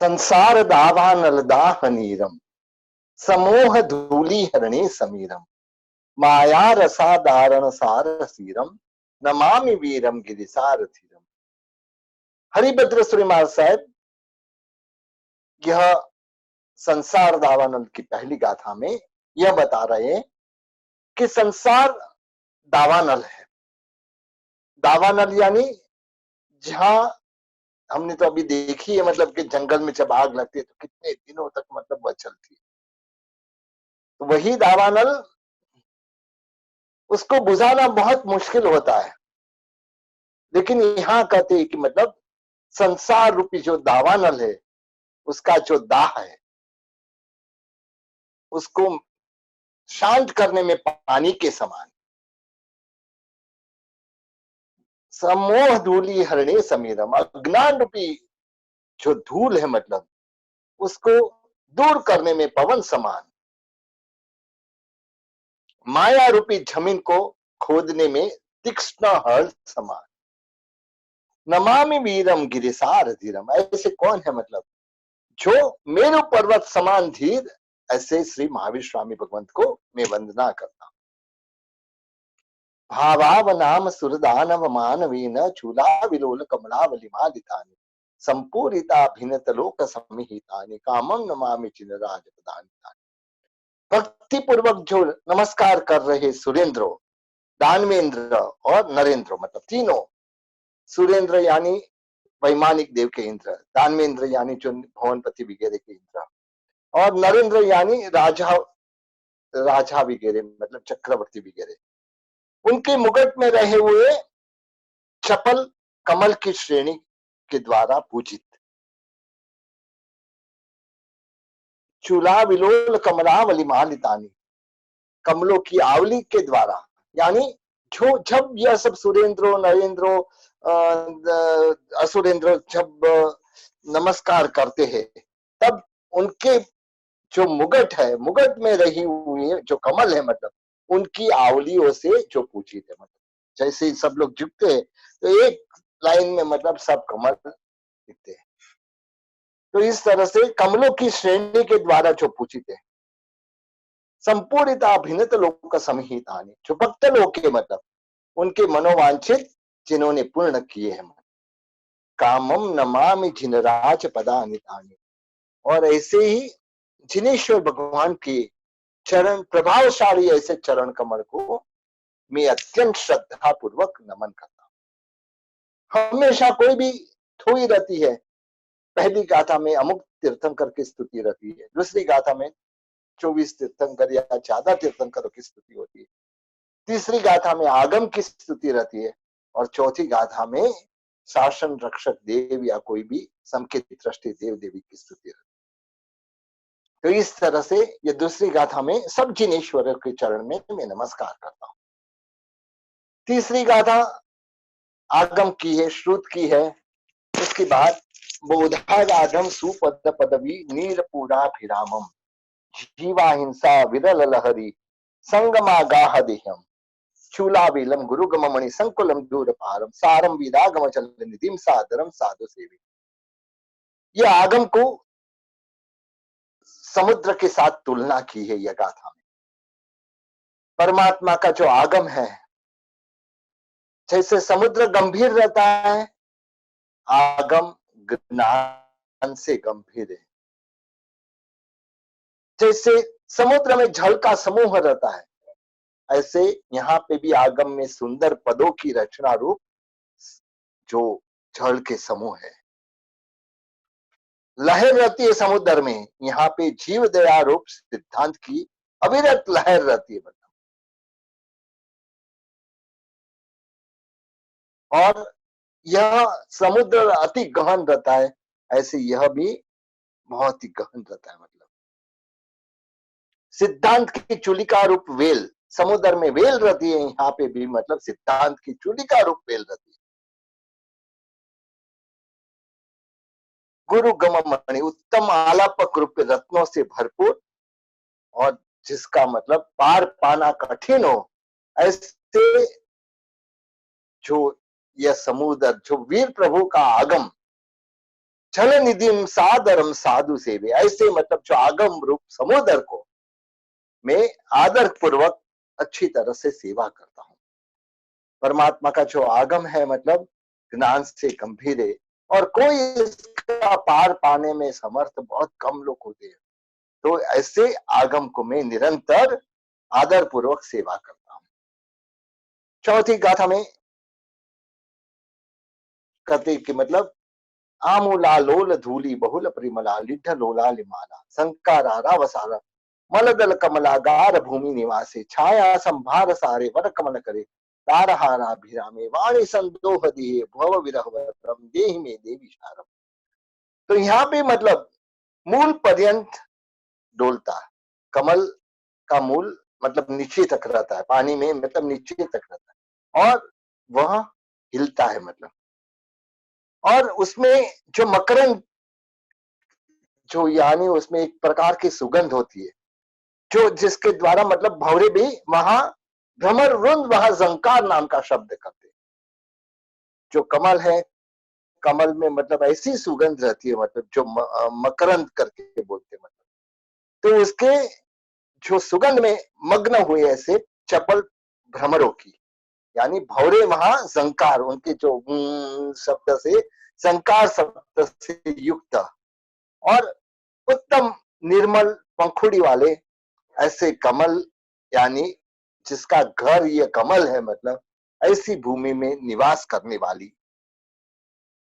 संसार दावानल दाह नीरम समोह धूली हरणे समीरम माया रसा दारण सार सीरम नमामि वीरम गिरिसार धीरम। हरिभद्र सूरी महाराज साहब यह संसार दावानल की पहली गाथा में यह बता रहे हैं कि संसार दावानल है। दावानल यानी जहां हमने तो अभी देखी है, मतलब कि जंगल में जब आग लगती है तो कितने दिनों तक मतलब वह चलती है, तो वही दावानल उसको बुझाना बहुत मुश्किल होता है। लेकिन यहां कहते हैं कि मतलब संसार रूपी जो दावानल है उसका जो दाह है उसको शांत करने में पानी के समान। समोह धूली हरणे समीरम, अज्ञान रूपी जो धूल है मतलब उसको दूर करने में पवन समान। माया रूपी जमीन को खोदने में तीक्ष्ण हल समान। नमामि वीरम गिरिसार धीरम, ऐसे कौन है मतलब जो मेरु पर्वत समान धीर, ऐसे श्री महावीर स्वामी भगवंत को मैं वंदना करता हूं। भावाव नाम सुरदानव मानवीन चूला विलोल कमलावली मालितानि संपूरिता भिन्नत लोक समिहितानि कामम नमामि चिनराज प्रदानितानि। भक्ति पूर्वक जो नमस्कार कर रहे सुरेंद्र, दानवेंद्र और नरेंद्र, मतलब तीनों, सुरेंद्र यानी वैमानिक देव के इंद्र, दानवेंद्र यानी जो भवनपति वगैरह के इंद्र, और नरेंद्र यानी राजा राजा वगैरह मतलब चक्रवर्ती वगैरह, उनके मुकुट में रहे हुए चपल कमल की श्रेणी के द्वारा पूजित। चूला विलोल कमलावली मालितानी, कमलों की आवली के द्वारा, यानी जो जब यह सब सुरेंद्रो नरेंद्रो असुरेंद्र जब नमस्कार करते हैं तब उनके जो मुगट है, मुगट में रही हुई जो कमल है मतलब उनकी आवलियों से जो पूजित है, मतलब जैसे ही सब लोग झुकते हैं तो एक लाइन में मतलब सब कमल दिखते हैं। तो इस तरह से कमलों की श्रेणी के द्वारा जो पूजित है। संपूर्णता भिन्नत लोक समिहितानि, जो भक्त लोग के मतलब उनके मनोवांछित जिन्होंने पूर्ण किए हैं। कामम नमामि जिनराज पदानितानि, और ऐसे ही जिनेश्वर भगवान के चरण, प्रभावशाली ऐसे चरण कमल को मैं अत्यंत श्रद्धा पूर्वक नमन करता हूं। हमेशा कोई भी थोड़ी रहती है, पहली गाथा में अमुक तीर्थंकर की स्तुति रहती है, दूसरी गाथा में 24 तीर्थंकर या ज्यादा तीर्थंकरों की स्तुति होती है, तीसरी गाथा में आगम की स्तुति रहती है, और चौथी गाथा में शासन रक्षक देव या कोई भी संकेत दृष्टि देव देवी की स्तुति रहती है। तो इस तरह से ये दूसरी गाथा में सब जिनेश्वर के चरण में मैं नमस्कार करता हूं। तीसरी गाथा आगम की है, श्रुत की है। उसके बाद बोधागाधम सुपद पदवी नीलपुराभिरामम जीवा हिंसा विरल लहरी संगमागाह देहम चूलाविलम गुरुगममणि संकुलम दूरपारम सारम विदागम चल निधिम सादरम साधु सेवी। यह आगम को समुद्र के साथ तुलना की है यह गाथा में। परमात्मा का जो आगम है, जैसे समुद्र गंभीर रहता है, आगम ज्ञान से गंभीर है। जैसे समुद्र में जल का समूह रहता है, ऐसे यहाँ पे भी आगम में सुंदर पदों की रचना रूप जो जल के समूह है। लहर रहती है समुद्र में, यहाँ पे जीव दया रूप सिद्धांत की अविरत लहर रहती है मतलब। और यह समुद्र अति गहन रहता है, ऐसे यह भी बहुत ही गहन रहता है मतलब। सिद्धांत की चुलिका रूप वेल, समुद्र में वेल रहती है, यहाँ पे भी मतलब सिद्धांत की चुलिका रूप वेल रहती है। गुरु गममणि, उत्तम आलापक रूप रत्नों से भरपूर, और जिसका मतलब पार पाना कठिन हो, ऐसे जो यह समुद्र, जो वीर प्रभु का आगम छल निधिम सादरम साधु सेवे, ऐसे मतलब जो आगम रूप समुद्र को मैं आदर पूर्वक अच्छी तरह से सेवा करता हूं। परमात्मा का जो आगम है मतलब ज्ञान से गंभीर है, और कोई इसका पार पाने में समर्थ बहुत कम लोग होते हैं। तो ऐसे आगम को मैं निरंतर आदर पूर्वक सेवा करता हूं। चौथी गाथा में कहते कि मतलब आमूला लोल धूली बहुल परिमला लिढ़ लोला लिमाला संकारा वसारा मलदल कमलागार भूमि निवासे छाया संभार सारे वर कमल करे तारहारा भिरामे वाणी संदोह दिए भव विरह वरम देहि में देवी शारम। तो यहाँ पे मतलब मूल पर्यंत डोलता है। कमल का मूल मतलब नीचे तक रहता है, पानी में मतलब नीचे तक रहता है, और वह हिलता है मतलब, और उसमें जो मकरंद, जो यानी उसमें एक प्रकार की सुगंध होती है, जो जिसके द्वारा मतलब भौरे भी वहां भ्रमर रुंद वहां जंकार नाम का शब्द करते हैं। जो कमल है, कमल में मतलब ऐसी सुगंध रहती है मतलब जो मकरंद करके बोलते हैं मतलब। तो उसके जो सुगंध में मग्न हुए ऐसे चपल भ्रमरों की, यानी भौरे वहां जंकार, उनके जो शब्द से संकार शब्द से युक्त और उत्तम निर्मल पंखुड़ी वाले ऐसे कमल, यानी जिसका घर ये कमल है मतलब, ऐसी भूमि में निवास करने वाली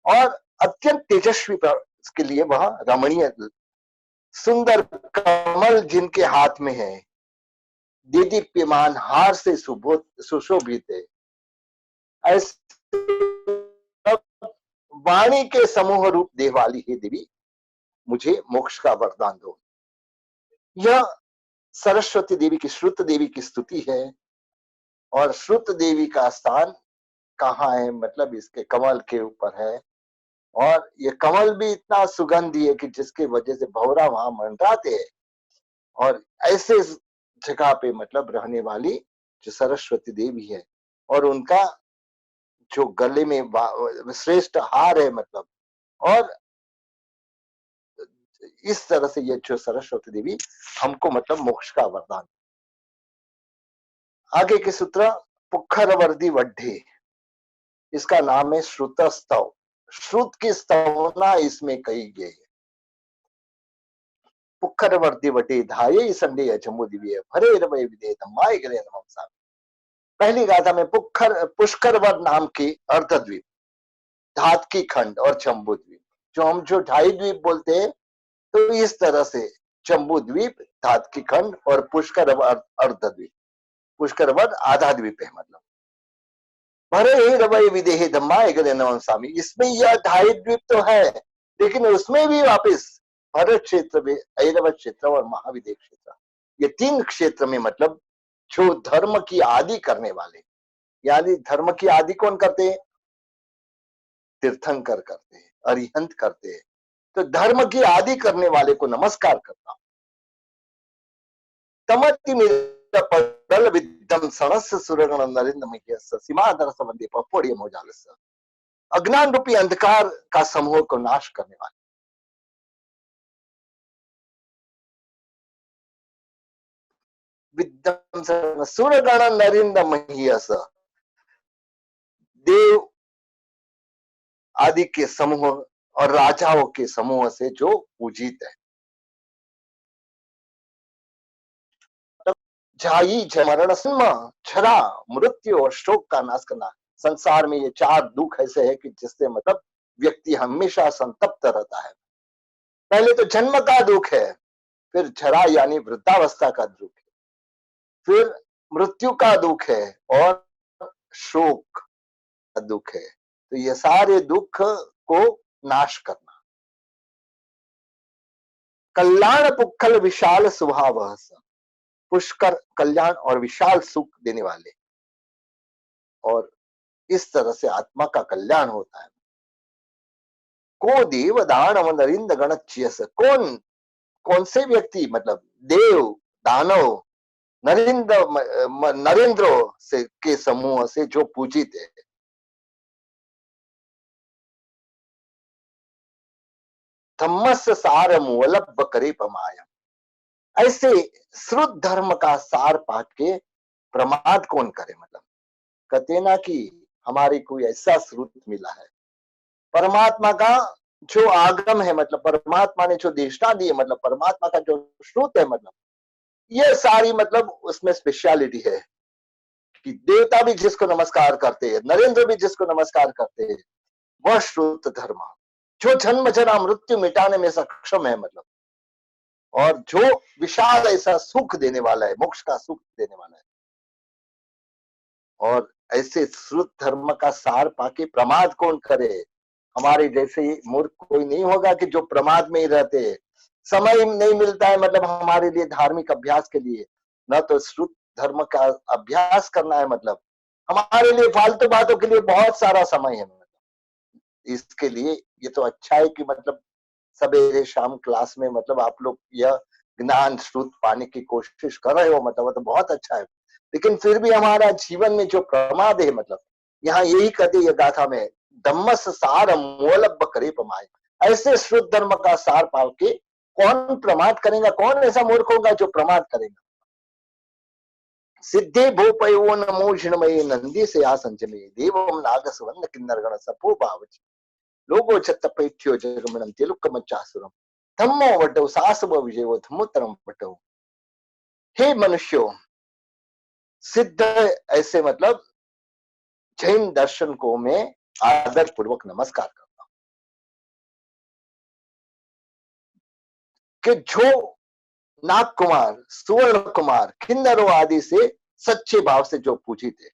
और अत्यंत तेजस्वी के लिए वह रमणीय सुंदर कमल जिनके हाथ में है, दीदीप्यमान हार से सुशोभित है, ऐसे वाणी के समूह रूप देह वाली हे देवी, मुझे मोक्ष का वरदान दो। यह सरस्वती देवी की, श्रुत देवी की स्तुति है। और श्रुत देवी का स्थान कहाँ है मतलब इसके कमल के ऊपर है, और ये कमल भी इतना सुगंधी है कि जिसके वजह से भौरा वहां मंडराते हैं। और ऐसे जगह पे मतलब रहने वाली जो सरस्वती देवी है, और उनका जो गले में श्रेष्ठ हार है मतलब, और इस तरह से ये जो सरस्वती देवी हमको मतलब मोक्ष का वरदान। आगे के सूत्र पुखर वर्दी वड्ढे, इसका नाम है श्रुत स्तव। श्रुत की स्तवना इसमें कही गई है। पुखर वर्दी वटे धाये संडे जम्मू दिव्य भरे रवय विदे धम्माय गरे नमः सामी। पहली गाथा में पुष्कर वर नाम के अर्धद्वीप, धातकी खंड और जम्बू द्वीप, जो हम जो ढाई द्वीप बोलते हैं, तो इस तरह से जम्बू द्वीप, धातकी खंड और पुष्कर अर्धद्वीप। पुष्कर वर आधा द्वीप है मतलब। भरे ही रवय विदेह धम्माय गरे नमः सामी, इसमें यह ढाई द्वीप तो है, लेकिन उसमें भी वापिस भरत क्षेत्र में, ऐरवत क्षेत्र और महाविदेह क्षेत्र, ये तीन क्षेत्र में मतलब जो धर्म की आदि करने वाले, यानी धर्म की आदि कौन करते हैं? तीर्थंकर करते हैं, अरिहंत करते हैं। तो धर्म की आदि करने वाले को नमस्कार करता हूं। तमति मेरा पडल विद्धम सणस्य सुरगण नरेंद्र मह्यस्य सीमाधर संबंधी पपोड़िय मोजालस्य, अज्ञान रूपी अंधकार का समूह को नाश करने वाले। विद्धम सुरगण नरेंद्र मह्यस्य, देव आदि के समूह और राजाओं के समूह से जो पूजित है। जाई मरण छरा मृत्यु और शोक का नाश करना। संसार में ये चार दुख ऐसे है कि जिससे मतलब व्यक्ति हमेशा संतप्त रहता है। पहले तो जन्म का दुख है, फिर छरा यानी वृद्धावस्था का दुख है, फिर मृत्यु का दुख है, और शोक का दुख है। तो ये सारे दुख को नाश करना। कल्याण पुक्खल विशाल स्वभाव, पुष्कर कल्याण और विशाल सुख देने वाले, और इस तरह से आत्मा का कल्याण होता है। को देव दानव नरिंद गणच्यस, कौन कौन से व्यक्ति मतलब देव दानव नरेंद्र से के समूह से जो पूजित है। धम्मस्य सारम वल्लभ करे पमाया। ऐसे श्रुत धर्म का सार पाके प्रमाद कौन करे, मतलब कहते ना कि हमारे कोई ऐसा श्रुत मिला है परमात्मा का जो आगम है, मतलब परमात्मा ने जो देशना दी है, मतलब परमात्मा का जो श्रुत है, मतलब ये सारी मतलब उसमें स्पेशलिटी है कि देवता भी जिसको नमस्कार करते हैं, नरेंद्र भी जिसको नमस्कार करते हैं, वह श्रुत धर्म जो जन्म जरा मृत्यु मिटाने में सक्षम है, मतलब और जो विशाल ऐसा सुख देने वाला है, मोक्ष का सुख देने वाला है। और ऐसे श्रुत धर्म का सार पाके प्रमाद कौन करे? हमारे जैसे मूर्ख कोई नहीं होगा कि जो प्रमाद में ही रहते हैं। समय नहीं मिलता है मतलब हमारे लिए धार्मिक अभ्यास के लिए, न तो श्रुत धर्म का अभ्यास करना है, मतलब हमारे लिए फालतू बातों के लिए बहुत सारा समय है। मतलब इसके लिए ये तो अच्छा है कि मतलब सवेरे शाम क्लास में मतलब आप लोग यह ज्ञान श्रुत पाने की कोशिश कर रहे हो, मतलब वो तो बहुत अच्छा है। लेकिन फिर भी हमारा जीवन में जो प्रमाद है, मतलब यहाँ यही कहते ये गाथा में, धम्मस सार मोलब करे पमाए। ऐसे शुद्ध धर्म का सार पाल के कौन प्रमाद करेगा? कौन ऐसा मूर्ख होगा जो प्रमाद करेगा? सिद्धे भूपयो नमो झिणमये नंदी से आसंजमे देवम नागसवन्न किन्नर गण सपो भावच लोगो चत्तपैठ्यो जगमणम तेलुक्कमच्चासुरम धम्मो वड्डो सासव विजयो धम्मोत्तरम वड्डो। हे मनुष्यों, सिद्ध ऐसे मतलब जैन दर्शन को मैं आदर पूर्वक नमस्कार करता हूं कि जो नाग कुमार, सुवर्ण कुमार, किन्नरों आदि से सच्चे भाव से जो पूजित है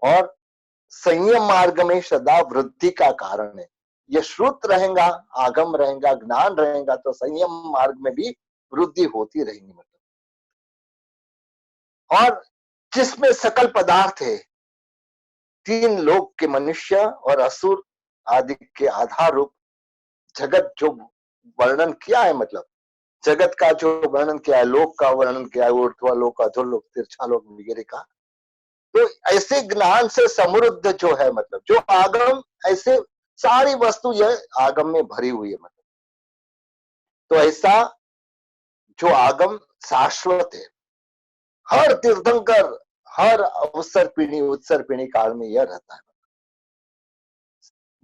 और संयम मार्ग में श्रद्धा वृद्धि का कारण है। ये श्रुत रहेगा, आगम रहेगा, ज्ञान रहेगा तो संयम मार्ग में भी वृद्धि होती रहेगी, मतलब और जिसमें सकल पदार्थ है, तीन लोक के मनुष्य और असुर आदि के आधार रूप जगत जो वर्णन किया है, मतलब जगत का जो वर्णन किया है, लोक का वर्णन किया है, ऊर्ध्वलोक, अधोलोक, तिरछालोक वगैरह का, तो ऐसे ज्ञान से समृद्ध जो है, मतलब जो आगम, ऐसे सारी वस्तु यह आगम में भरी हुई है, मतलब तो ऐसा जो आगम शाश्वत है, हर तीर्थंकर, हर अवसर पीढ़ी उत्सर पीढ़ी काल में यह रहता है।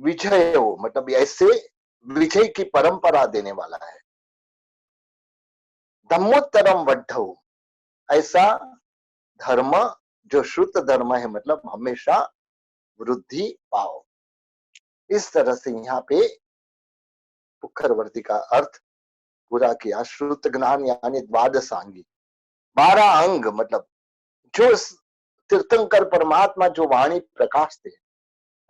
विजय हो मतलब ऐसे विजय की परंपरा देने वाला है। धम्मोत्तरम वड्ढो, ऐसा धर्म जो शुद्ध धर्म है, मतलब हमेशा वृद्धि पाओ। इस तरह से यहाँ पे पुखरवर्ती का अर्थ पूरा किया। श्रुत ज्ञान यानी द्वादशांगी, 12 अंग, मतलब जो तीर्थंकर परमात्मा जो वाणी प्रकाश थे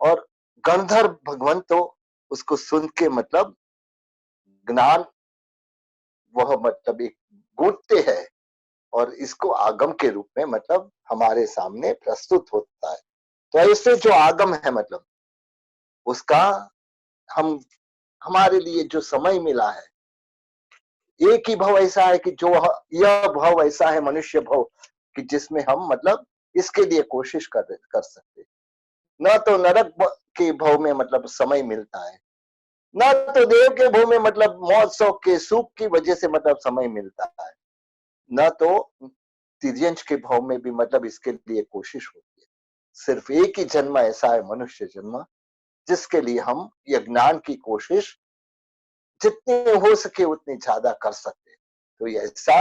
और गंधर्व भगवंत तो उसको सुन के मतलब ज्ञान वह मतलब एक गूंजते हैं और इसको आगम के रूप में मतलब हमारे सामने प्रस्तुत होता है। तो ऐसे जो आगम है, मतलब उसका हम हमारे लिए जो समय मिला है, एक ही भव ऐसा है कि जो यह भव ऐसा है मनुष्य भव कि जिसमें हम मतलब इसके लिए कोशिश कर सकते। न तो नरक के भव में मतलब समय मिलता है, न तो देव के भव में मतलब महोत्सव के सुख की वजह से मतलब समय मिलता है, न तो तिर्यंश के भाव में भी मतलब इसके लिए कोशिश होती है। सिर्फ एक ही जन्म ऐसा है, मनुष्य जन्म, जिसके लिए हम ये ज्ञान की कोशिश जितनी हो सके उतनी ज्यादा कर सकते हैं। तो ये ऐसा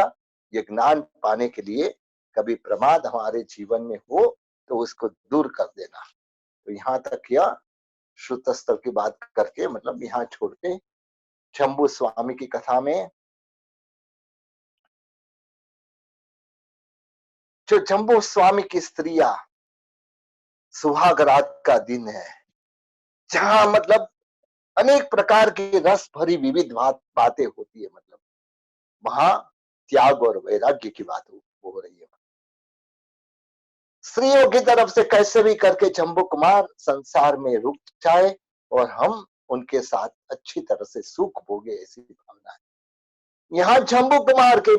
ये ज्ञान पाने के लिए कभी प्रमाद हमारे जीवन में हो तो उसको दूर कर देना। तो यहाँ तक यह श्रुत स्तर की बात करके मतलब यहाँ छोड़ के शंभु स्वामी की कथा में, जो जम्बू स्वामी की स्त्रियां, सुहाग रात का दिन है जहां मतलब अनेक प्रकार की रस भरी विविध बातें होती है, मतलब वहां त्याग और वैराग्य की बात हो रही है। स्त्रियों की तरफ से कैसे भी करके जम्बू कुमार संसार में रुक जाए और हम उनके साथ अच्छी तरह से सुख भोगे, ऐसी भावना है। यहाँ जम्बू कुमार के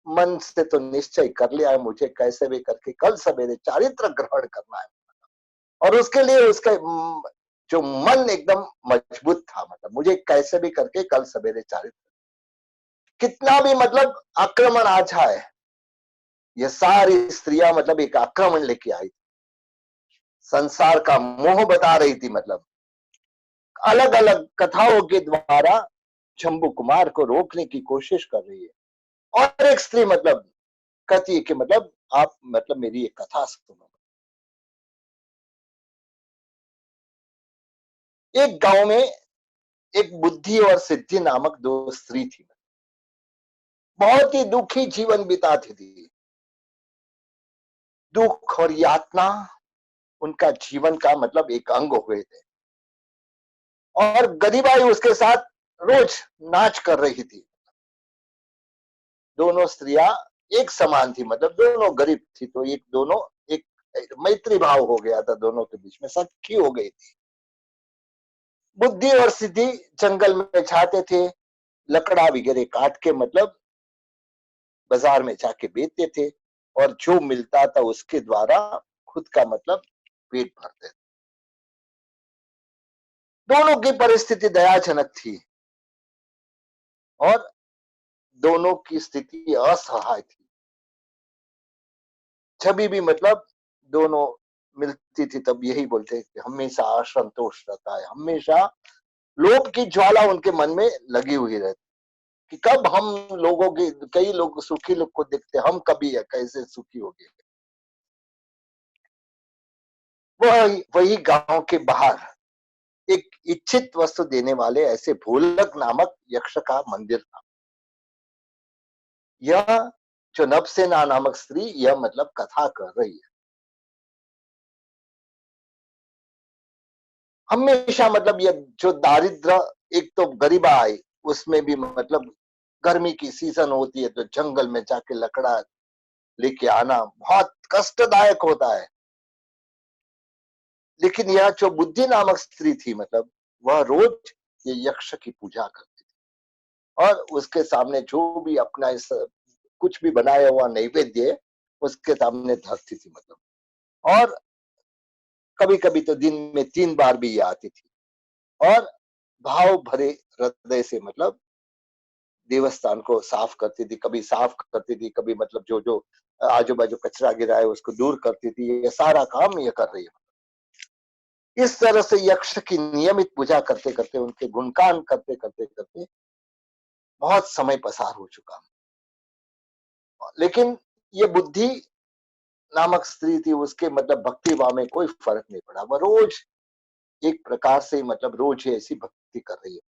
मन से तो निश्चय कर लिया है, मुझे कैसे भी करके कल सवेरे चारित्र ग्रहण करना है और उसके लिए उसके जो मन एकदम मजबूत था, मतलब मुझे कैसे भी करके कल सवेरे चारित्र, कितना भी मतलब आक्रमण आ जाए, ये सारी स्त्रियां मतलब एक आक्रमण लेके आई, संसार का मोह बता रही थी, मतलब अलग अलग कथाओं के द्वारा शंभु कुमार को रोकने की कोशिश कर रही है। और एक स्त्री मतलब कहती है कि मतलब आप मतलब मेरी एक कथा सुनो। एक गांव में एक बुद्धि और सिद्धि नामक दो स्त्री थी, बहुत ही दुखी जीवन बिताती थी। दुख और यातना उनका जीवन का मतलब एक अंग हुए थे, और गरीबाई उसके साथ रोज नाच कर रही थी। दोनों स्त्रियां एक समान थी, मतलब दोनों गरीब थी, तो एक दोनों एक मैत्री भाव हो गया था, दोनों के बीच में सख्ती हो गई थी। बुद्धि और सिद्धि जंगल में जाते थे, लकड़ा वगैरह काट के मतलब बाजार में जाके बेचते थे, और जो मिलता था उसके द्वारा खुद का मतलब पेट भरते थे। दोनों की परिस्थिति दयाजनक थी, और दोनों की स्थिति असहाय थी। जब भी मतलब दोनों मिलती थी तब यही बोलते कि हमेशा असंतोष रहता है, हमेशा लोभ की ज्वाला उनके मन में लगी हुई रहती कि कब हम लोगों के, कई लोग सुखी लोग को देखते, हम कभी कैसे सुखी हो गए। वही गांव के बाहर एक इच्छित वस्तु देने वाले ऐसे भोलक नामक यक्ष का मंदिर था। यह जो नवसेना नामक स्त्री यह मतलब कथा कर रही है। हमेशा मतलब ये जो दारिद्र, एक तो गरीबा आई, उसमें भी मतलब गर्मी की सीजन होती है तो जंगल में जाके लकड़ा लेके आना बहुत कष्टदायक होता है। लेकिन यह जो बुद्धि नामक स्त्री थी, मतलब वह रोज ये यक्ष की पूजा करती थी, और उसके सामने जो भी अपना इस कुछ भी बनाया हुआ नैवेद्य उसके सामने धरती थी, मतलब। और कभी कभी तो दिन में 3 बार भी ये आती थी, और भाव भरे हृदय से मतलब देवस्थान को साफ करती थी, कभी साफ करती थी, कभी मतलब जो जो आजू बाजू कचरा गिरा है उसको दूर करती थी। ये सारा काम ये कर रही है। इस तरह से यक्ष की नियमित पूजा करते करते, उनके गुणगान करते करते करते बहुत समय पसार हो चुका। लेकिन ये बुद्धि नामक स्त्री थी, उसके मतलब भक्ति भाव में कोई फर्क नहीं पड़ा, वह रोज एक प्रकार से मतलब रोज ही ऐसी भक्ति कर रही है।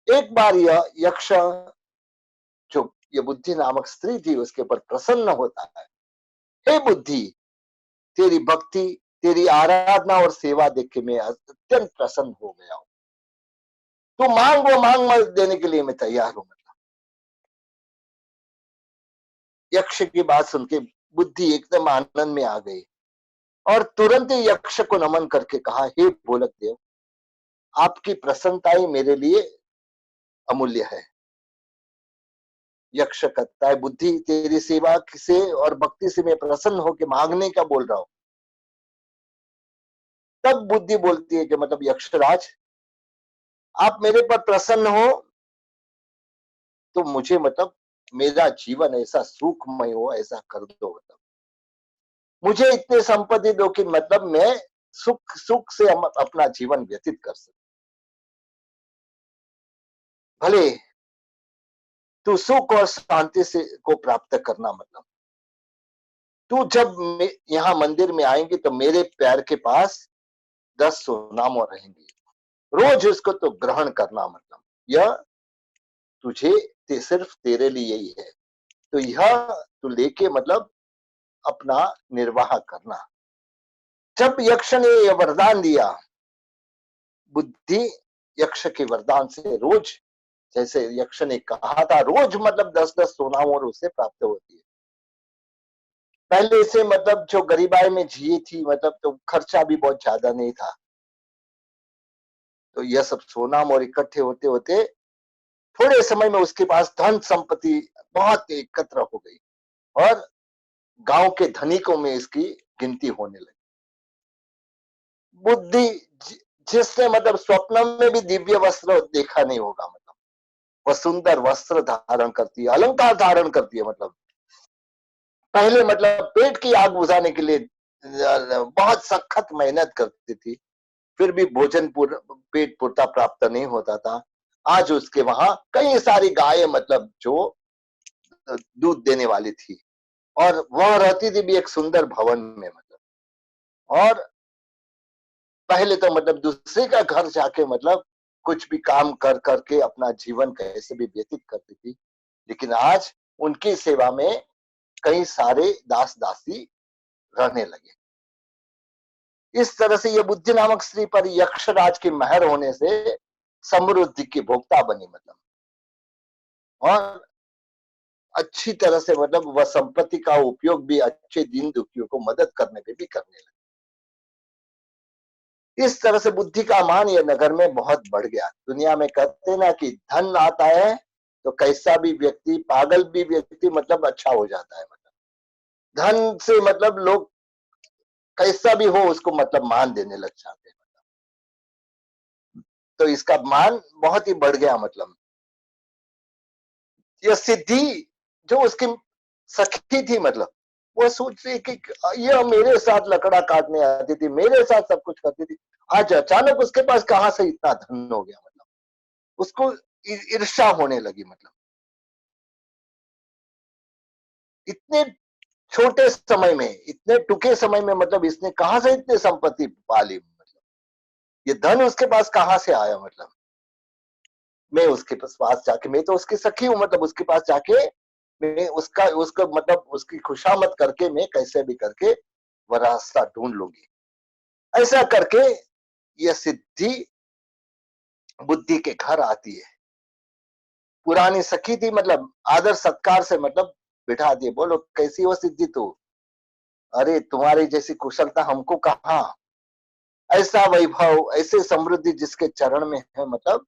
एक बार यह यक्ष जो ये बुद्धि नामक स्त्री थी उसके ऊपर प्रसन्न होता है। हे बुद्धि, तेरी भक्ति, तेरी आराधना और सेवा देख के मैं अत्यंत प्रसन्न हो गया हूं। तू मांग, वो मांग, मैं देने के लिए मैं तैयार हूं। मतलब यक्ष की बात सुन के बुद्धि एकदम आनंद में आ गई, और तुरंत ही यक्ष को नमन करके कहा, हे भोलक देव, आपकी प्रसन्नता ही मेरे लिए अमूल्य है। यक्ष कहता है, बुद्धि तेरी सेवा से और भक्ति से मैं प्रसन्न होकर मांगने का बोल रहा हूं। तब बुद्धि बोलती है कि मतलब यक्षराज, आप मेरे पर प्रसन्न हो तो मुझे मतलब मेरा जीवन ऐसा सुखमय हो, ऐसा कर दो। मतलब मुझे इतनी संपत्ति दो कि मतलब मैं सुख सुख से अपना जीवन व्यतीत कर सकूं। भले तू सुख और शांति से को प्राप्त करना, मतलब तू जब यहाँ मंदिर में आएंगे तो मेरे पैर के पास 10 सोनामो रहेंगे, रोज उसको तो ग्रहण करना। मतलब यह तुझे सिर्फ तेरे लिए ही है, तो यह तू लेके मतलब अपना निर्वाह करना। जब यक्ष ने यह वरदान दिया, बुद्धि यक्ष के वरदान से रोज, जैसे यक्ष ने कहा था, रोज मतलब 10-10 सोनाओं और उससे प्राप्त होती है। पहले से मतलब जो गरीबाई में जी थी, मतलब तो खर्चा भी बहुत ज्यादा नहीं था, तो यह सब सोना और इकट्ठे होते होते थोड़े समय में उसके पास धन संपत्ति बहुत एकत्र हो गई, और गांव के धनिकों में इसकी गिनती होने लगी। बुद्धि जिसने मतलब स्वप्न में भी दिव्य वस्त्र देखा नहीं होगा, मतलब वह सुंदर वस्त्र धारण करती है, अलंकार धारण करती है, मतलब पहले मतलब पेट की आग बुझाने के लिए बहुत सखत मेहनत करती थी, फिर भी भोजन पेट पूर्ता प्राप्त नहीं होता था। आज उसके वहां कई सारी गायें मतलब जो दूध देने वाली थी, और वह रहती थी भी एक सुंदर भवन में, मतलब और पहले तो मतलब दूसरे का घर जाके मतलब कुछ भी काम कर करके अपना जीवन कैसे भी व्यतीत करती थी, लेकिन आज उनकी सेवा में कई सारे दास दासी रहने लगे। इस तरह से यह बुद्धि नामक स्त्री पर यक्षराज की मेहर होने से समृद्धि की भोक्ता बनी, मतलब और अच्छी तरह से मतलब वह संपत्ति का उपयोग भी अच्छे दीन दुखियों को मदद करने में भी करने लगे। इस तरह से बुद्धि का मान यह नगर में बहुत बढ़ गया। दुनिया में कहते ना कि धन आता है तो कैसा भी व्यक्ति, पागल भी व्यक्ति मतलब अच्छा हो जाता है, मतलब धन से मतलब लोग कैसा भी हो उसको मतलब मान देने लग जाते हैं, तो इसका मान बहुत ही बढ़ गया। मतलब यह सिद्धि जो उसकी सखी थी, मतलब वो सोच रही कि यह मेरे साथ लकड़ा काटने आती थी, मेरे साथ सब कुछ करती थी, आज अचानक उसके पास कहां से इतना धन हो गया, मतलब उसको ईर्ष्या होने लगी। मतलब इतने छोटे समय में, इतने टूके समय में मतलब इसने कहां से इतनी संपत्ति पाली, मतलब ये धन उसके पास कहां से आया। मतलब मैं उसके पास जाके, मैं तो उसकी सखी हूं, मतलब उसके पास जाके मैं उसका उसको मतलब उसकी खुशामद करके मैं कैसे भी करके वह रास्ता ढूंढ लूंगी। ऐसा करके यह सिद्धि बुद्धि के घर आती है। पुरानी सखी थी, मतलब आदर सत्कार से मतलब बिठा दिए, बोलो कैसी हो सिद्धि तू, अरे तुम्हारी जैसी कुशलता हमको कहाँ, ऐसा वैभव ऐसे समृद्धि जिसके चरण में है, मतलब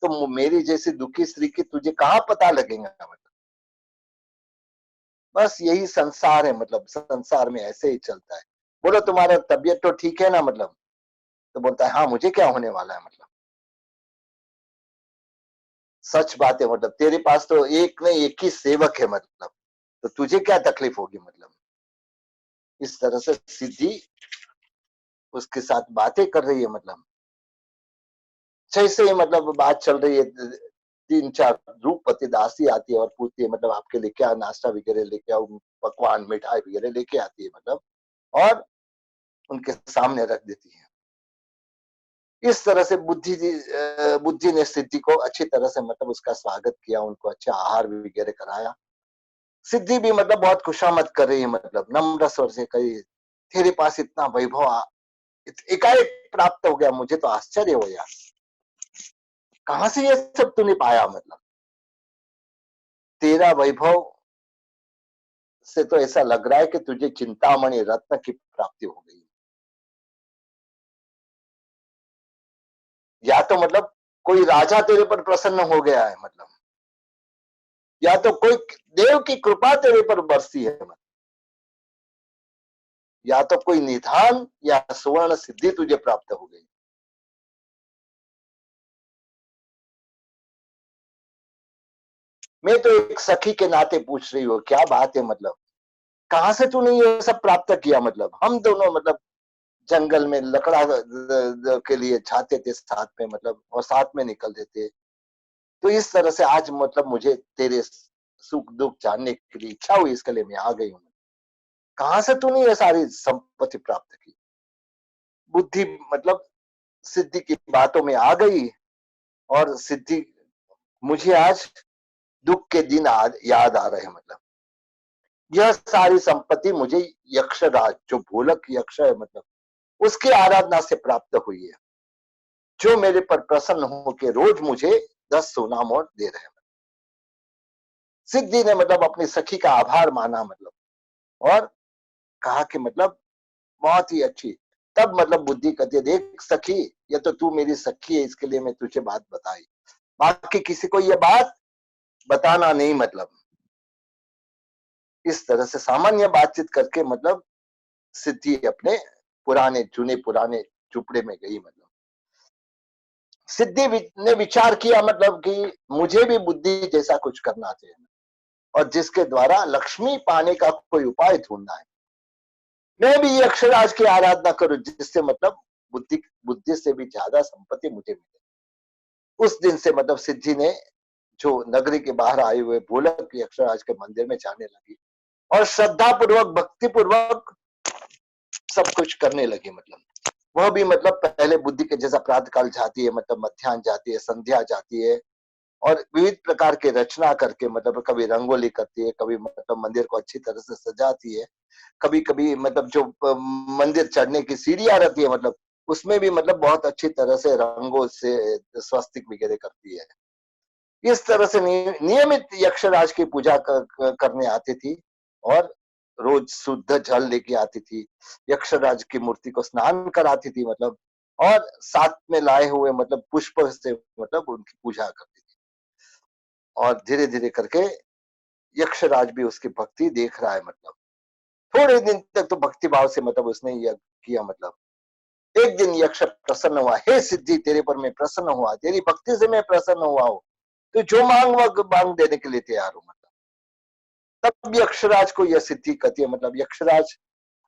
तो मेरी जैसी दुखी स्त्री की तुझे कहाँ पता लगेगा। मतलब बस यही संसार है, मतलब संसार में ऐसे ही चलता है। बोलो तुम्हारा तबीयत तो ठीक है ना, मतलब तो बोलता है हाँ मुझे क्या होने वाला है, मतलब सच बात है, मतलब तेरे पास तो एक नहीं एक ही सेवक है, मतलब तो तुझे क्या तकलीफ होगी। मतलब इस तरह से सिद्धि उसके साथ बातें कर रही है, मतलब जैसे ही मतलब बात चल रही है, तीन चार रूपवती दासी आती है और पूछती है मतलब आपके लिए क्या नाश्ता वगैरह लेके आओ, पकवान मिठाई वगैरह लेके आती है, मतलब और उनके सामने रख देती है। इस तरह से बुद्धि ने सिद्धि को अच्छी तरह से मतलब उसका स्वागत किया, उनको अच्छा आहार वगैरह कराया। सिद्धि भी मतलब बहुत खुशामद कर रही है, मतलब नम्र स्वर से कही तेरे पास इतना वैभव एकाएक प्राप्त हो गया, मुझे तो आश्चर्य हो गया, कहां से ये सब तूने पाया। मतलब तेरा वैभव से तो ऐसा लग रहा है कि तुझे चिंतामणि रत्न की प्राप्ति हो गई, या तो मतलब कोई राजा तेरे पर प्रसन्न हो गया है, मतलब या तो कोई देव की कृपा तेरे पर बरसी है, मतलब या तो कोई निधान या सुवर्ण सिद्धि तुझे प्राप्त हो गई। मैं तो एक सखी के नाते पूछ रही हूँ, क्या बात है, मतलब कहां से तूने ये सब प्राप्त किया। मतलब हम दोनों मतलब जंगल में लकड़ा के लिए जाते थे साथ में, मतलब और साथ में निकलते थे, तो इस तरह से आज मतलब मुझे तेरे सुख दुख जानने की भी इच्छा हुई, इसके लिए मैं आ गई हूँ। कहां से तूने ये सारी संपत्ति प्राप्त की। बुद्धि मतलब सिद्धि की बातों में आ गई, और सिद्धि मुझे आज दुख के दिन याद आ रहे हैं। मतलब यह सारी संपत्ति मुझे यक्षराज जो भोलक यक्ष है, मतलब उसकी आराधना से प्राप्त हुई है, जो मेरे पर प्रसन्न होकर रोज मुझे 10 सोना मोहर दे रहे हैं। सिद्धि ने मतलब अपनी सखी का आभार माना, मतलब और कहा कि मतलब बहुत ही अच्छी। तब मतलब बुद्धि कहती है देख सखी, ये तो तू मेरी सखी है, इसके लिए मैं तुझे बात बताई, बाकी किसी को ये बात बताना नहीं। मतलब इस तरह से सामान्य बातचीत करके मतलब सिद्धि अपने पुराने चुपड़े में गई। मतलब सिद्धि ने विचार किया मतलब कि मुझे भी बुद्धि जैसा कुछ करना चाहिए और जिसके द्वारा लक्ष्मी पाने का कोई उपाय ढूंढना है। मैं भी यक्षराज की आराधना करूं जिससे मतलब बुद्धि बुद्धि से भी ज्यादा संपत्ति मुझे मिले। उस दिन से मतलब सिद्धि ने जो नगरी के बाहर आए हुए भोलक यक्षराज के मंदिर में जाने लगी और श्रद्धा पूर्वक भक्ति पूर्वक सब कुछ करने लगी। मतलब वह भी मतलब पहले बुद्धि के जैसा प्रातः काल जाती है, मतलब मध्याह्न जाती है, संध्या जाती है और विविध प्रकार के रचना करके मतलब कभी रंगोली करती है, कभी मतलब मंदिर को अच्छी तरह से सजाती है, कभी कभी मतलब जो मंदिर चढ़ने की सीढ़ियां रहती है मतलब उसमें भी मतलब बहुत अच्छी तरह से रंगों से स्वस्तिक वगैरह करती है। इस तरह से नियमित यक्षराज की पूजा करने आती थी और रोज शुद्ध जल लेके आती थी, यक्षराज की मूर्ति को स्नान कराती थी मतलब और साथ में लाए हुए मतलब पुष्प से मतलब उनकी पूजा करती थी। और धीरे धीरे करके यक्षराज भी उसकी भक्ति देख रहा है। मतलब थोड़े दिन तक तो भक्ति भाव से मतलब उसने यज्ञ किया। मतलब एक दिन यक्ष प्रसन्न हुआ, हे सिद्धि तेरे पर मैं प्रसन्न हुआ, तेरी भक्ति से मैं प्रसन्न हुआ हूँ, तो जो मांग वह मांग देने के लिए तैयार हूं। मतलब तब यक्षराज को यह सिद्धि कहती है, मतलब यक्षराज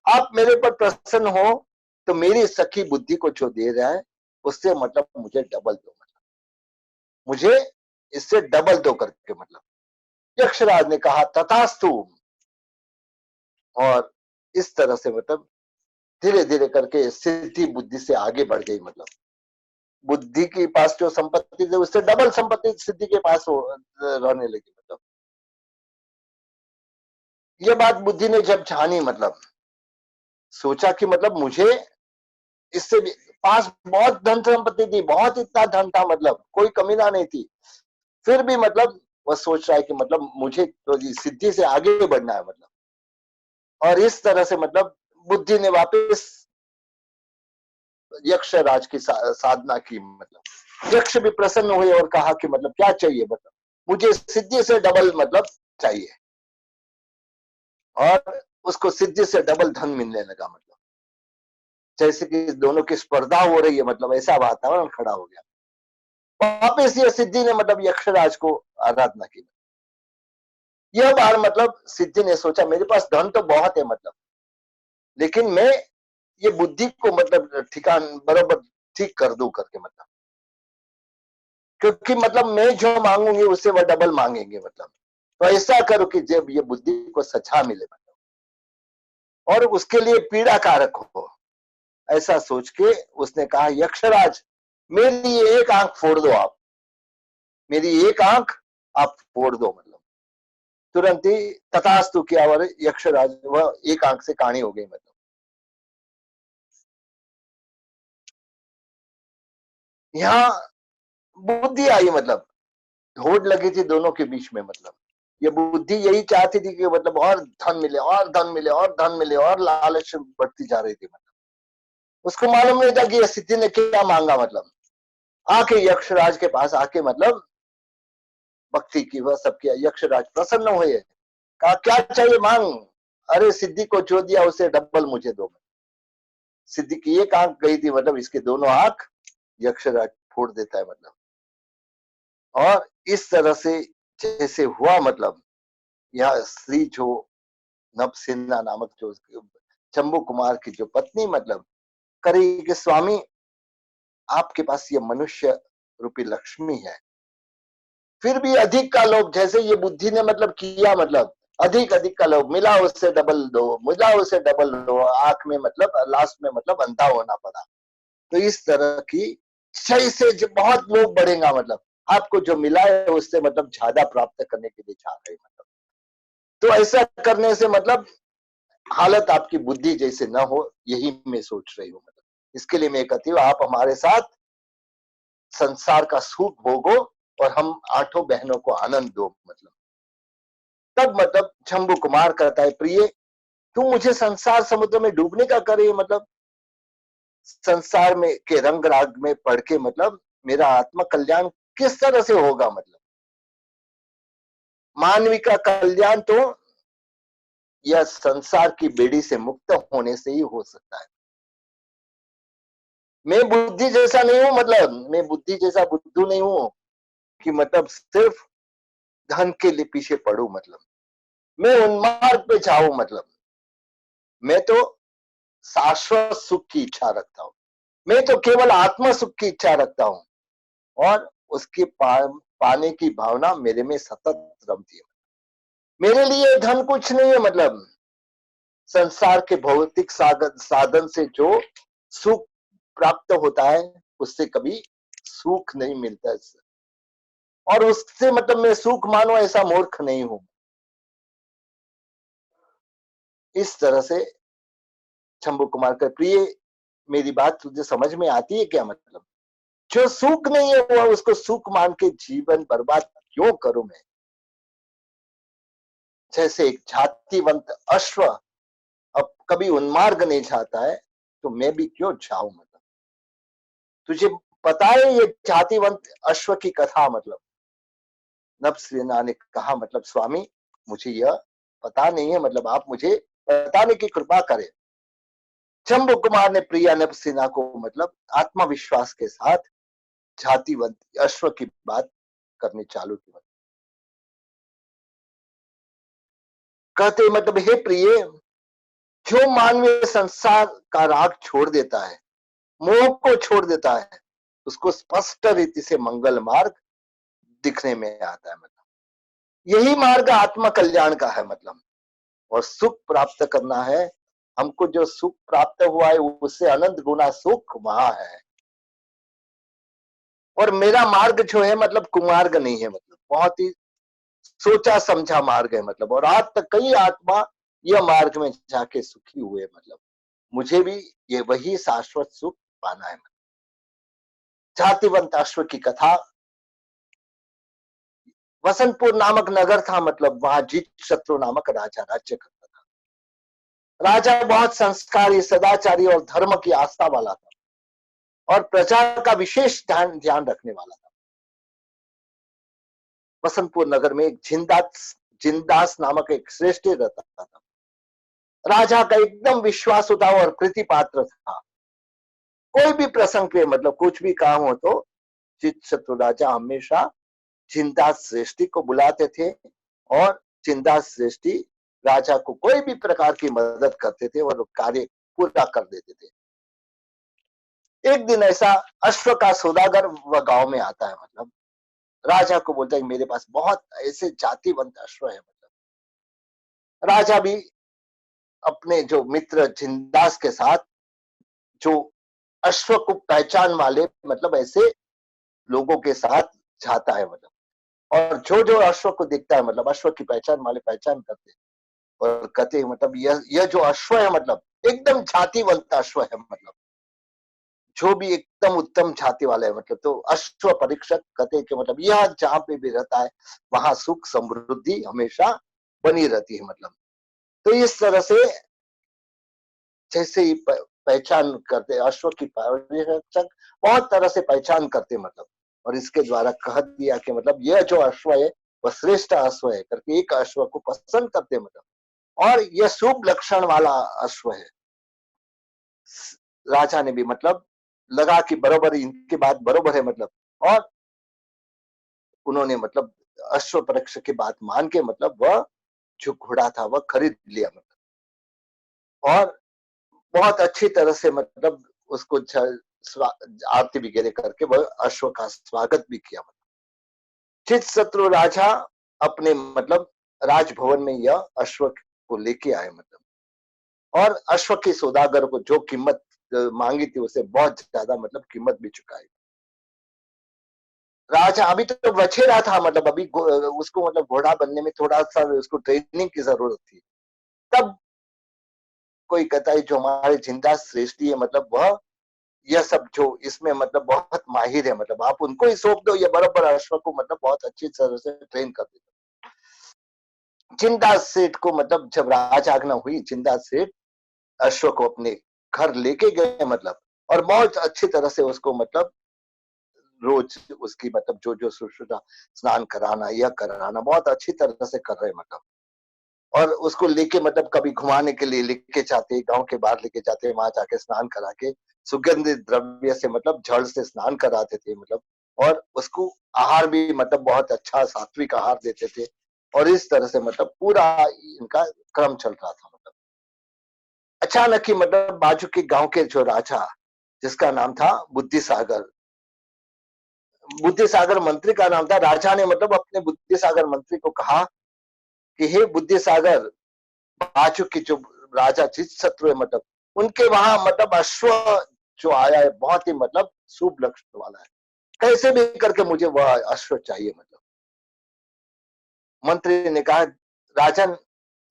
आप मेरे पर प्रसन्न हो तो मेरी सखी बुद्धि को जो दे रहा है उससे मतलब मुझे डबल दो, मतलब मुझे इससे डबल दो करके। मतलब यक्षराज ने कहा तथास्तु। और इस तरह से मतलब धीरे धीरे करके सिद्धि बुद्धि से आगे बढ़ गई। मतलब बुद्धि के पास जो संपत्ति थी उससे डबल संपत्ति सिद्धि के पास रहने लगी। मतलब ये बात बुद्धि ने जब जानी, मतलब सोचा कि मतलब मुझे इससे भी पास बहुत धन संपत्ति थी, बहुत इतना धन था, मतलब कोई कमी ना नहीं थी, फिर भी मतलब वह सोच रहा है कि मतलब मुझे तो सिद्धि से आगे बढ़ना है। मतलब और इस तरह से मतलब बुद्धि ने वापस यक्षराज की साधना की। मतलब यक्ष भी प्रसन्न हुए और कहा कि मतलब क्या चाहिए, मतलब मुझे सिद्धि से डबल मतलब चाहिए। और उसको सिद्धि से डबल धन मिलने लगा। मतलब जैसे कि दोनों की स्पर्धा हो रही है, मतलब ऐसा वातावरण खड़ा हो गया। वापिस ये सिद्धि ने मतलब यक्षराज को आराधना की। यह बार मतलब सिद्धि ने सोचा मेरे पास धन तो बहुत है, मतलब लेकिन मैं ये बुद्धि को मतलब ठिकान बराबर ठीक कर दूं करके। मतलब क्योंकि मतलब मैं जो मांगूंगी उससे वह डबल मांगेंगे। मतलब तो ऐसा करो कि जब ये बुद्धि को सच्चा मिले, मतलब और उसके लिए पीड़ा कारक हो, ऐसा सोच के उसने कहा यक्षराज मेरी ये एक आंख फोड़ दो, आप मेरी एक आंख आप फोड़ दो। मतलब तुरंत ही तथास्तु किया और यक्षराज वह एक आंख से काणी हो गई। मतलब यहाँ बुद्धि आई, मतलब होड़ लगी थी दोनों के बीच में। मतलब ये बुद्धि यही चाहती थी कि मतलब और धन मिले और धन मिले और धन मिले और लालच बढ़ती जा रही थी। मतलब उसको मालूम नहीं था कि ये सिद्धि ने क्या मांगा। मतलब आके यक्षराज के पास आके मतलब भक्ति की वह सब किया। यक्षराज प्रसन्न हुए, कहा क्या चाहिए मांग। अरे सिद्धि को जो दिया उसे डबल मुझे दो। सिद्धि की एक आंख गई थी, मतलब इसके दोनों आंख यक्षराज फोड़ देता है। मतलब और इस तरह से जैसे हुआ, मतलब यह स्त्री जो नभसेना नामक जो चंबू कुमार की जो पत्नी मतलब करी कि स्वामी आपके पास ये मनुष्य रूपी लक्ष्मी है, फिर भी अधिक का लोभ, जैसे ये बुद्धि ने मतलब किया, मतलब अधिक अधिक का लोभ, मिला उससे डबल दो, मिला उससे डबल दो, आंख में मतलब लास्ट में मतलब अंधा होना पड़ा। तो इस तरह की सही से बहुत लोभ बढ़ेगा। मतलब आपको जो मिला है उससे मतलब ज्यादा प्राप्त करने के लिए चाह रहे। मतलब तो ऐसा करने से मतलब हालत आपकी बुद्धि जैसे ना हो, यही मैं सोच रही हूँ। मतलब इसके लिए मैं कहती हूँ आप हमारे साथ संसार का सुख भोगो और हम आठों बहनों को आनंद दो। मतलब तब मतलब शंभु कुमार कहता है प्रिय तू मुझे संसार समुद्र में डूबने का करे, मतलब संसार में के रंग राग में पढ़ के मतलब मेरा आत्मा कल्याण किस तरह से होगा। मतलब मानवी का कल्याण तो यह संसार की बेड़ी से मुक्त होने से ही हो सकता है। मैं बुद्धि जैसा नहीं हूं, मतलब मैं बुद्धि जैसा बुद्धू नहीं हूं कि मतलब सिर्फ धन के लिए पीछे पड़ू, मतलब मैं उन्मार्ग पे जाऊं, मतलब मैं तो शाश्वत सुख की इच्छा रखता हूं, मैं तो केवल आत्मा सुख की इच्छा रखता हूं, और उसके पाने की भावना मेरे में सतत रमती है। मेरे लिए धन कुछ नहीं है, मतलब संसार के भौतिक साधन से जो सुख प्राप्त होता है उससे कभी सुख नहीं मिलता है, और उससे मतलब मैं सुख मानो ऐसा मूर्ख नहीं हूं। इस तरह से शंभु कुमार का प्रिय, मेरी बात तुझे समझ में आती है क्या? मतलब जो सुख नहीं है वो उसको सुख मान के जीवन बर्बाद क्यों करूं मैं? जैसे एक जातिवंत अश्व अब कभी उन्मार्ग नहीं चाहता है, तो मैं भी क्यों चाहूं? मतलब तुझे पता है ये जातिवंत अश्व की कथा? मतलब नभसेना ने कहा, मतलब स्वामी मुझे यह पता नहीं है, मतलब आप मुझे बताने की कृपा करें। शंभु कुमार ने प्रिया नभसेना को मतलब आत्मविश्वास के साथ जातिवंत अश्व की बात करनी चालू की। कहते मतलब हे प्रिय, जो मानवीय संसार का राग छोड़ देता है, मोह को छोड़ देता है, उसको स्पष्ट रीति से मंगल मार्ग दिखने में आता है। मतलब यही मार्ग आत्मा कल्याण का है, मतलब और सुख प्राप्त करना है हमको। जो सुख प्राप्त हुआ है उससे अनंत गुना सुख वहां है, और मेरा मार्ग जो है मतलब कुमार्ग नहीं है, मतलब बहुत ही सोचा समझा मार्ग है। मतलब और आज तक कई आत्मा यह मार्ग में जाके सुखी हुए, मतलब मुझे भी ये वही शाश्वत सुख पाना है। जातिवंत अश्व की कथा, वसंतपुर नामक नगर था, मतलब वहां जीत शत्रु नामक राजा राज्य करता था। राजा बहुत संस्कारी, सदाचारी और धर्म की आस्था वाला था, और प्रजा का विशेष ध्यान ध्यान रखने वाला था। वसंतपुर नगर में एक जिंदास नामक एक श्रेष्ठी रहता था। राजा का एकदम विश्वासुता और प्रीति पात्र था। कोई भी प्रसंग पे मतलब कुछ भी काम हो तो चित शत्रु राजा हमेशा चिंतास श्रेष्ठी को बुलाते थे, और चिंतास श्रेष्ठी राजा को कोई भी प्रकार की मदद करते थे और कार्य पूरा कर देते थे। एक दिन ऐसा, अश्व का सौदागर वह गांव में आता है, मतलब राजा को बोलता है मेरे पास बहुत ऐसे जातिवंत अश्व है। मतलब राजा भी अपने जो मित्र जिंदास के साथ, जो अश्व को पहचान वाले मतलब ऐसे लोगों के साथ जाता है। मतलब और जो जो अश्व को दिखता है, मतलब अश्व की पहचान वाले पहचान करते हैं, और कहते हैं मतलब यह जो अश्व है मतलब एकदम जातिवंत अश्व है, मतलब जो भी एकदम उत्तम छाती वाला है। मतलब तो अश्व परीक्षक कहते हैं कि मतलब यह जहां पे भी रहता है वहां सुख समृद्धि हमेशा बनी रहती है। मतलब तो इस तरह से जैसे ही पहचान करते अश्व की परीक्षक बहुत तरह से पहचान करते, मतलब और इसके द्वारा कह दिया कि मतलब यह जो अश्व है वह श्रेष्ठ अश्व है करके एक अश्व को पसंद करते, मतलब और यह शुभ लक्षण वाला अश्व है। राजा ने भी मतलब लगा कि बरोबर इनकी बात बरोबर है, मतलब और उन्होंने मतलब अश्व परीक्षक की बात मान के मतलब वह जो घोड़ा था वह खरीद लिया, मतलब और बहुत अच्छी तरह से मतलब उसको आरती वगैरह करके वह अश्व का स्वागत भी किया। चित शत्रु राजा अपने मतलब राजभवन में यह अश्व को लेके आए, मतलब और अश्व के सौदागर को जो कीमत मांगी थी उसे बहुत ज्यादा मतलब कीमत भी चुकाई। राजा अभी तो बछेरा था, मतलब अभी उसको मतलब घोड़ा बनने में थोड़ा सा उसको ट्रेनिंग की जरूरत थी। तब कोई कहता है जो हमारे जिंदा श्रेष्ठी है, मतलब वह यह सब जो इसमें मतलब बहुत माहिर है, मतलब आप उनको ही सौंप दो, ये बराबर अश्व को मतलब बहुत अच्छी तरह से ट्रेन कर देते। जिंदा सेठ को मतलब जब राज आज्ञा हुई, जिंदा सेठ अश्व को अपने घर लेके गए, मतलब और बहुत अच्छी तरह से उसको मतलब रोज उसकी मतलब जो जो शुश्रूषा, स्नान कराना, यह कराना बहुत अच्छी तरह से कर रहे, मतलब और उसको लेके मतलब कभी घुमाने के लिए लेके जाते, गांव के बाहर लेके जाते, वहां जाके स्नान करा के सुगंधित द्रव्य से मतलब जल से स्नान कराते थे मतलब, और उसको आहार भी मतलब बहुत अच्छा सात्विक आहार देते थे। और इस तरह से मतलब पूरा इनका क्रम चल रहा था मतलब। अचानक ही मतलब बाजू के गांव के जो राजा, जिसका नाम था बुद्धि सागर, बुद्धि सागर मंत्री का नाम था, राजा ने मतलब अपने बुद्धि सागर मंत्री को कहा कि हे बुद्धि सागर, बाजू की जो राजा जिस शत्रु है मतलब, उनके वहां मतलब अश्व जो आया है बहुत ही मतलब शुभ लक्षण वाला है, कैसे भी करके मुझे वह अश्व चाहिए मतलब। मंत्री ने कहा, राजन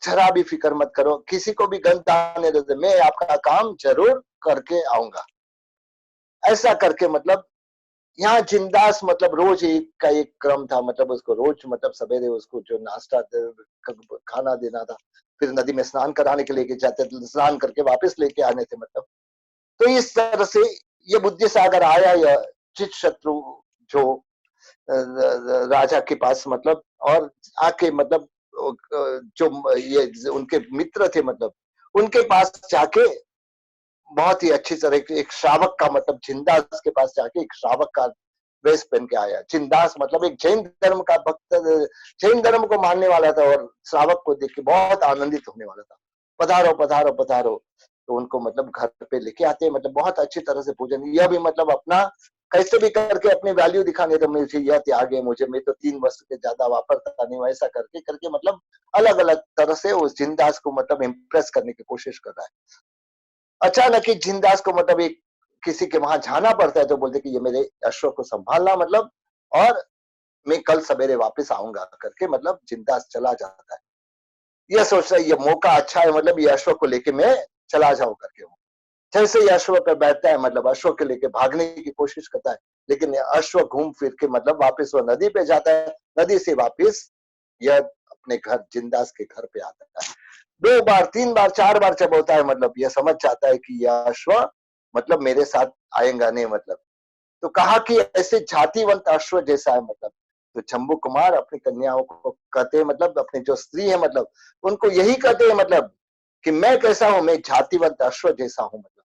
जरा भी फिक्र मत करो, किसी को भी गंध आने दे, मैं आपका काम जरूर करके आऊंगा। ऐसा करके मतलब यहाँ जिंदास मतलब रोज एक का एक क्रम था मतलब, उसको रोज मतलब सवेरे उसको जो नाश्ता खाना देना था, फिर नदी में स्नान कराने के लेके जाते थे, स्नान करके वापस लेके आने थे मतलब। तो इस तरह से ये बुद्धि सागर आया, यह चित शत्रु जो राजा के पास मतलब, और आके मतलब जो ये उनके मित्र थे मतलब, उनके पास जाके बहुत ही अच्छी तरह के एक श्रावक का मतलब, जिंदास के पास जाके एक श्रावक का वेश पहन के आया। जिंदास मतलब एक जैन धर्म का भक्त, जैन धर्म को मानने वाला था, और श्रावक को देख के बहुत आनंदित होने वाला था। पधारो पधारो पधारो, तो उनको मतलब घर पे लेके आते मतलब बहुत अच्छी तरह से पूजन, यह भी मतलब अपना कैसे भी करके अपनी वैल्यू दिखाने, तो मुझे यह त्याग है, मुझे, मैं तो 3 वस्तु के ज्यादा वापरता नहीं हूँ, ऐसा करके करके मतलब अलग अलग तरह से उस जिंदास को मतलब इम्प्रेस करने की कोशिश कर रहा है। अचानक ही जिंदास को मतलब एक किसी के वहां जाना पड़ता है, तो बोलते कि ये मेरे अश्व को संभालना मतलब, और मैं कल सवेरे वापस आऊंगा करके मतलब जिंदास चला जाता है। यह सोच रहा है ये मौका अच्छा है मतलब, ये अश्व को लेके मैं चला जाऊं करके। जैसे ही अश्व पर बैठता है मतलब अश्व के लेके भागने की कोशिश करता है, लेकिन अश्व घूम फिर के मतलब वापस वह नदी पे जाता है, नदी से वापस यह अपने घर जिंदास के घर पे आता है। 2 बार 3 बार 4 बार जब होता है मतलब, यह समझ जाता है कि यह अश्व मतलब मेरे साथ आएगा नहीं मतलब। तो कहा कि ऐसे जातिवंत अश्व जैसा है मतलब। तो शंभू कुमार अपनी कन्याओं को कहते हैं मतलब, अपनी जो स्त्री है मतलब, उनको यही कहते हैं मतलब कि मैं कैसा हूं, मैं जातिवंत अश्व जैसा हूं मतलब,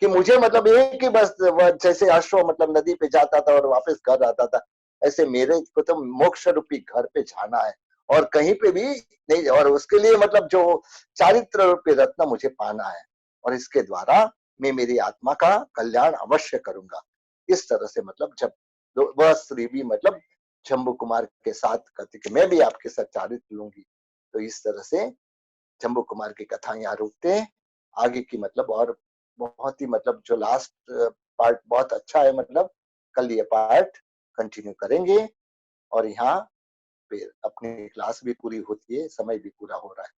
कि मुझे मतलब एक ही बस वह जैसे अश्व मतलब नदी पे जाता था और वापस घर आता था, ऐसे मेरे को तो मोक्ष रूपी घर पे जाना है, और कहीं पे भी नहीं, और उसके लिए मतलब जो चारित्र रूपी रत्न मुझे पाना है, और इसके द्वारा मैं मेरी आत्मा का कल्याण अवश्य करूंगा। इस तरह से मतलब जब वह स्त्री भी मतलब शंभू कुमार के साथ कहती कि मैं भी आपके साथ चारित्र लूंगी। तो इस तरह से शंभू कुमार की कथा यहाँ रुकते हैं। आगे की मतलब और बहुत ही मतलब जो लास्ट पार्ट बहुत अच्छा है मतलब, कल ये पार्ट कंटिन्यू करेंगे। और यहाँ पे अपनी क्लास भी पूरी होती है, समय भी पूरा हो रहा है।